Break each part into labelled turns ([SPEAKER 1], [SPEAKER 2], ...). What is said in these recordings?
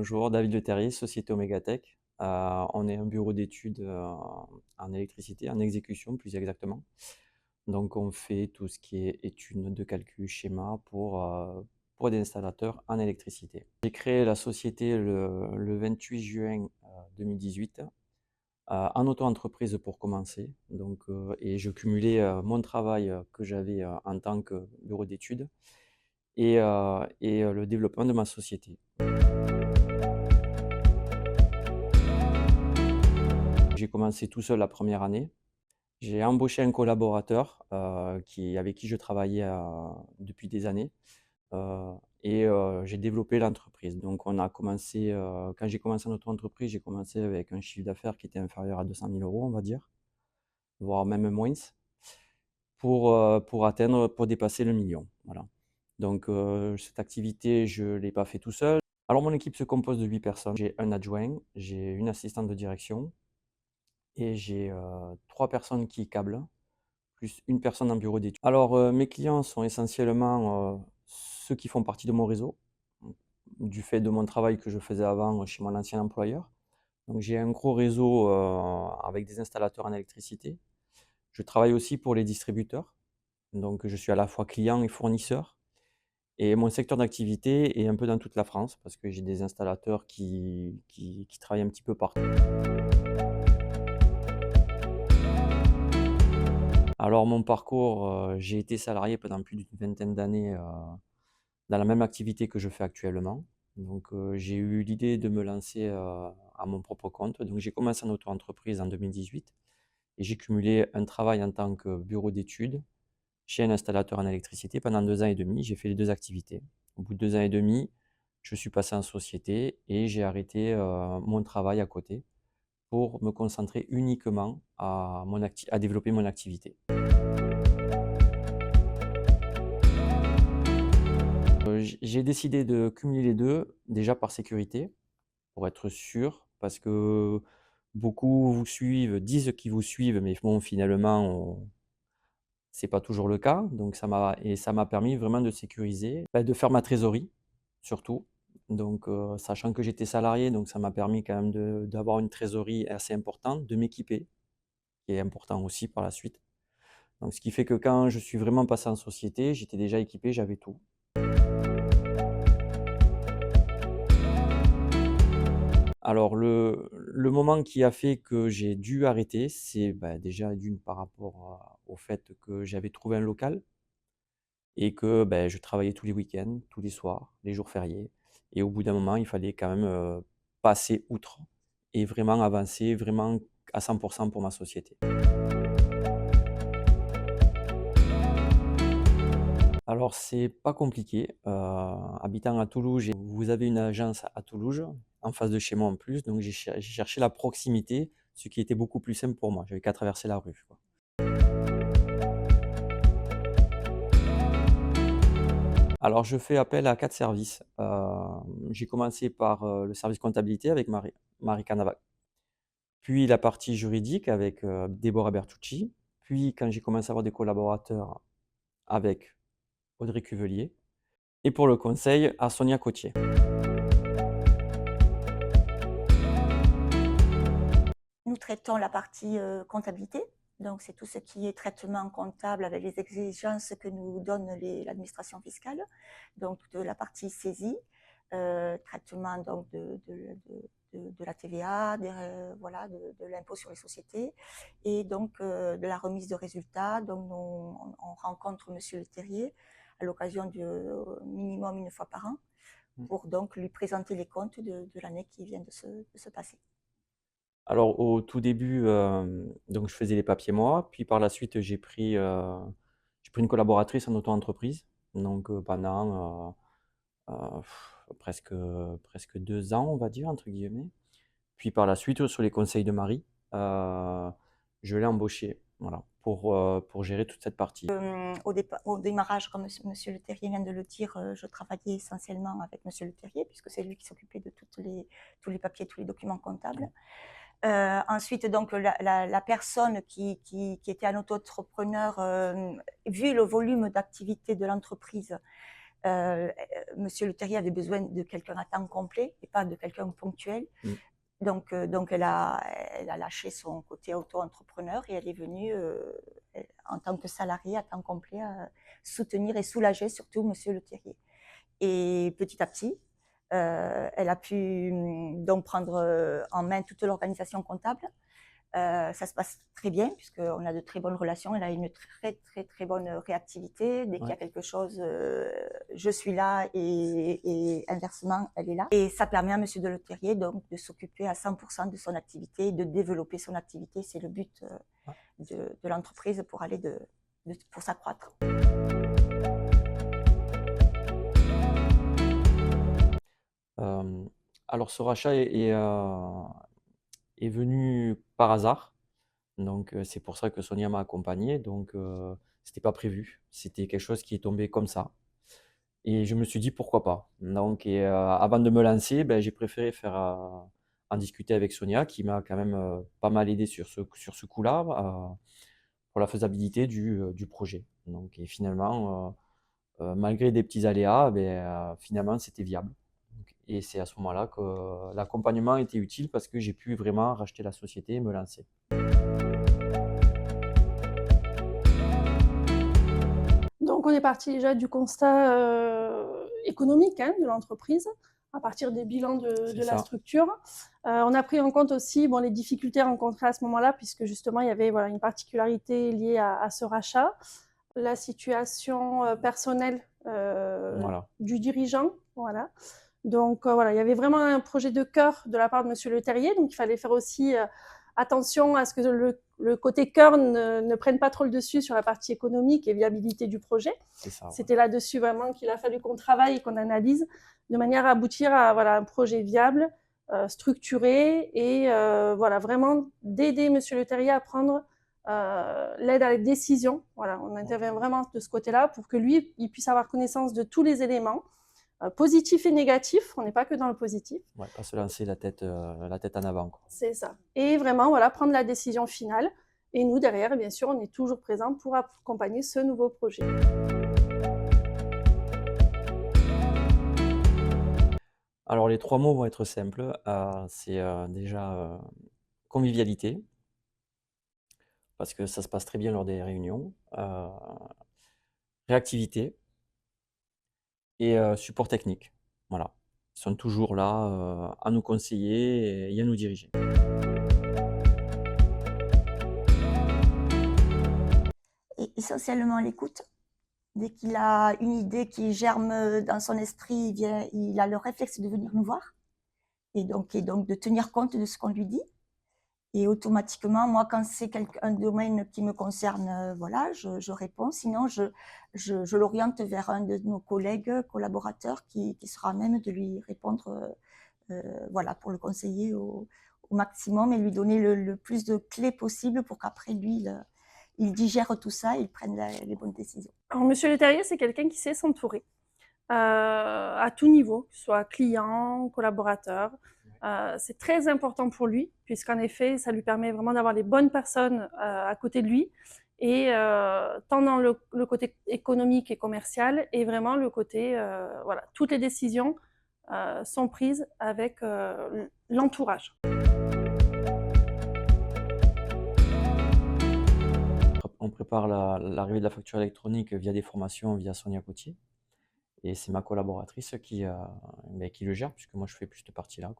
[SPEAKER 1] Bonjour, David Le Terrier, société Omégatech. On est un bureau d'études en électricité, en exécution plus exactement. Donc on fait tout ce qui est études de calcul, schéma pour des installateurs en électricité. J'ai créé la société le 28 juin 2018 en auto-entreprise pour commencer. Et je cumulais mon travail que j'avais en tant que bureau d'études et le développement de ma société. J'ai commencé tout seul la première année. J'ai embauché un collaborateur avec qui je travaillais depuis des années euh, et j'ai développé l'entreprise. Donc on a commencé, quand j'ai commencé notre entreprise, j'ai commencé avec un chiffre d'affaires qui était inférieur à 200 000 euros, on va dire, voire même moins, pour dépasser le million. Voilà. Donc cette activité, je ne l'ai pas fait tout seul. Alors mon équipe se compose de 8 personnes. J'ai un adjoint, j'ai une assistante de direction et j'ai 3 personnes qui câblent, plus une personne en bureau d'études. Alors, mes clients sont essentiellement ceux qui font partie de mon réseau, du fait de mon travail que je faisais avant chez mon ancien employeur. Donc, j'ai un gros réseau avec des installateurs en électricité. Je travaille aussi pour les distributeurs. Donc, je suis à la fois client et fournisseur. Et mon secteur d'activité est un peu dans toute la France parce que j'ai des installateurs qui travaillent un petit peu partout. Alors mon parcours, j'ai été salarié pendant plus d'une vingtaine d'années, dans la même activité que je fais actuellement. Donc j'ai eu l'idée de me lancer, à mon propre compte. Donc j'ai commencé en auto-entreprise en 2018 et j'ai cumulé un travail en tant que bureau d'études chez un installateur en électricité pendant 2 ans et demi. J'ai fait les 2 activités. Au bout de 2 ans et demi, je suis passé en société et j'ai arrêté, mon travail à côté pour me concentrer uniquement à développer mon activité. J'ai décidé de cumuler les 2, déjà par sécurité, pour être sûr, parce que beaucoup vous suivent, disent qu'ils vous suivent, mais bon, finalement, c'est pas toujours le cas. Donc ça m'a permis vraiment de sécuriser, bah, de faire ma trésorerie, surtout. Donc, sachant que j'étais salarié, donc ça m'a permis quand même d'avoir une trésorerie assez importante, de m'équiper, qui est important aussi par la suite. Donc, ce qui fait que quand je suis vraiment passé en société, j'étais déjà équipé, j'avais tout. Alors le moment qui a fait que j'ai dû arrêter, c'est, bah, déjà d'une par rapport au fait que j'avais trouvé un local et que, beh, je travaillais tous les week-ends, tous les soirs, les jours fériés et au bout d'un moment, il fallait quand même, passer outre et vraiment avancer vraiment à 100 pour ma société. Alors c'est pas compliqué, habitant à Toulouse, vous avez une agence à Toulouse, en face de chez moi en plus, donc j'ai cherché la proximité, ce qui était beaucoup plus simple pour moi. J'avais qu'à traverser la rue, quoi. Alors je fais appel à 4 services. J'ai commencé par, le service comptabilité avec Marie Canava, puis la partie juridique avec, Déborah Bertucci, puis quand j'ai commencé à avoir des collaborateurs, avec Audrey Cuvelier et pour le conseil, à Sonia Cotier.
[SPEAKER 2] Nous traitons la partie comptabilité, donc c'est tout ce qui est traitement comptable avec les exigences que nous donne l'administration fiscale, donc de la partie saisie, traitement donc de la TVA, voilà, de l'impôt sur les sociétés, et donc de la remise de résultats. Donc on rencontre Monsieur Le Terrier à l'occasion du minimum une fois par an pour donc lui présenter les comptes de l'année qui vient de se passer.
[SPEAKER 1] Alors au tout début, donc je faisais les papiers moi, puis par la suite j'ai pris une collaboratrice en auto-entreprise, donc pendant, presque 2 ans, on va dire, entre guillemets. Puis par la suite, sur les conseils de Marie, je l'ai embauchée, voilà, pour gérer toute cette partie.
[SPEAKER 2] Au démarrage, comme Monsieur Le Terrier vient de le dire, je travaillais essentiellement avec Monsieur Le Terrier, puisque c'est lui qui s'occupait de tous les papiers, tous les documents comptables. Ensuite, donc, la personne qui était un auto-entrepreneur, vu le volume d'activité de l'entreprise, Monsieur Le Terrier avait besoin de quelqu'un à temps complet et pas de quelqu'un ponctuel. Donc elle a lâché son côté auto-entrepreneur et elle est venue en tant que salariée à temps complet soutenir et soulager surtout Monsieur Le Terrier. Et petit à petit, elle a pu donc prendre en main toute l'organisation comptable. Ça se passe très bien puisqu'on a de très bonnes relations. Elle a une très bonne réactivité. Dès qu'il y a quelque chose, je suis là et inversement, elle est là. Et ça permet à Monsieur Le Terrier donc de s'occuper à 100% de son activité, de développer son activité. C'est le but de l'entreprise pour aller pour s'accroître.
[SPEAKER 1] Alors ce rachat est venu par hasard. Donc c'est pour ça que Sonia m'a accompagné. Donc c'était pas prévu. C'était quelque chose qui est tombé comme ça. Et je me suis dit pourquoi pas. Donc avant de me lancer, j'ai préféré en discuter avec Sonia qui m'a quand même pas mal aidé sur ce coup-là pour la faisabilité du projet. Donc et finalement, malgré des petits aléas, finalement c'était viable. Et c'est à ce moment-là que l'accompagnement était utile parce que j'ai pu vraiment racheter la société et me lancer.
[SPEAKER 3] Donc on est parti déjà du constat économique de l'entreprise, à partir des bilans de la structure. On a pris en compte aussi les difficultés rencontrées à ce moment-là, puisque justement il y avait une particularité liée à ce rachat, la situation personnelle du dirigeant. Voilà. Donc il y avait vraiment un projet de cœur de la part de Monsieur Le Terrier, donc il fallait faire aussi attention à ce que le côté cœur ne prenne pas trop le dessus sur la partie économique et viabilité du projet. C'était là-dessus vraiment qu'il a fallu qu'on travaille et qu'on analyse de manière à aboutir à un projet viable, structuré et vraiment d'aider Monsieur Le Terrier à prendre l'aide à la décision. Voilà, on intervient vraiment de ce côté-là pour que lui, il puisse avoir connaissance de tous les éléments, positif et négatif, on n'est pas que dans le positif.
[SPEAKER 1] Ouais, pas se lancer la tête en avant.
[SPEAKER 3] C'est ça. Et vraiment, prendre la décision finale. Et nous, derrière, bien sûr, on est toujours présents pour accompagner ce nouveau projet.
[SPEAKER 1] Alors, les 3 mots vont être simples. C'est déjà convivialité, parce que ça se passe très bien lors des réunions. Réactivité et support technique. Voilà. Ils sont toujours là à nous conseiller et à nous diriger.
[SPEAKER 2] Et essentiellement l'écoute. Dès qu'il a une idée qui germe dans son esprit, il a le réflexe de venir nous voir et donc de tenir compte de ce qu'on lui dit. Et automatiquement, moi, quand c'est un domaine qui me concerne, je réponds. Sinon, je l'oriente vers un de nos collègues, collaborateurs, qui sera à même de lui répondre, pour le conseiller au maximum et lui donner le plus de clés possible pour qu'après, lui, il digère tout ça et il prenne les bonnes décisions.
[SPEAKER 3] Alors, Monsieur Le Terrier, c'est quelqu'un qui sait s'entourer à tout niveau, que ce soit client, collaborateur. C'est très important pour lui, puisqu'en effet, ça lui permet vraiment d'avoir les bonnes personnes à côté de lui, et tant dans le côté économique et commercial, et vraiment le côté, toutes les décisions sont prises avec l'entourage.
[SPEAKER 1] On prépare l'arrivée de la facture électronique via des formations, via Sonia Cotier. Et c'est ma collaboratrice qui le gère, puisque moi je fais plus de partie-là.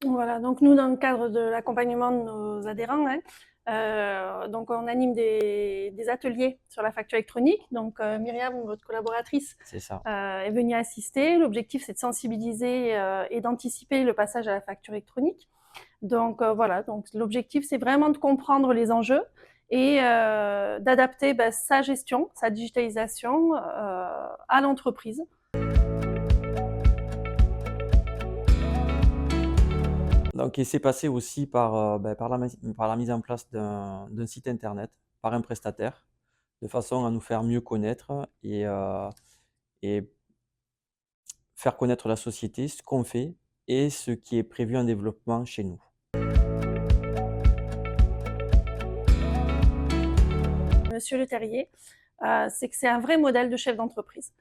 [SPEAKER 3] Voilà, donc nous, dans le cadre de l'accompagnement de nos adhérents, donc on anime des ateliers sur la facture électronique. Donc Myriam, votre collaboratrice, est venue assister. L'objectif, c'est de sensibiliser et d'anticiper le passage à la facture électronique. Donc donc l'objectif, c'est vraiment de comprendre les enjeux et d'adapter sa gestion, sa digitalisation à l'entreprise.
[SPEAKER 1] Donc, il s'est passé aussi par la mise en place d'un site internet par un prestataire, de façon à nous faire mieux connaître et faire connaître la société, ce qu'on fait et ce qui est prévu en développement chez nous.
[SPEAKER 3] Monsieur Le Terrier, c'est que c'est un vrai modèle de chef d'entreprise.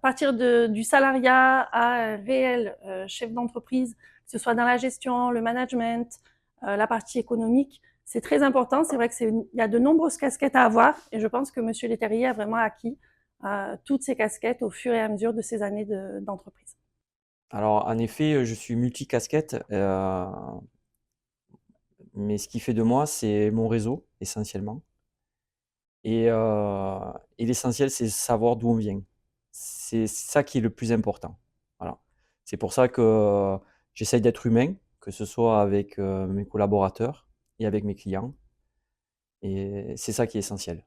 [SPEAKER 3] partir du salariat à un réel chef d'entreprise, que ce soit dans la gestion, le management, la partie économique, c'est très important. C'est vrai qu'il y a de nombreuses casquettes à avoir et je pense que M. Leterrier a vraiment acquis toutes ces casquettes au fur et à mesure de ses années d'entreprise.
[SPEAKER 1] Alors, en effet, je suis multicasquette, mais ce qui fait de moi, c'est mon réseau, essentiellement. Et l'essentiel, c'est savoir d'où on vient. C'est ça qui est le plus important. Voilà. C'est pour ça que j'essaye d'être humain, que ce soit avec mes collaborateurs et avec mes clients. Et c'est ça qui est essentiel.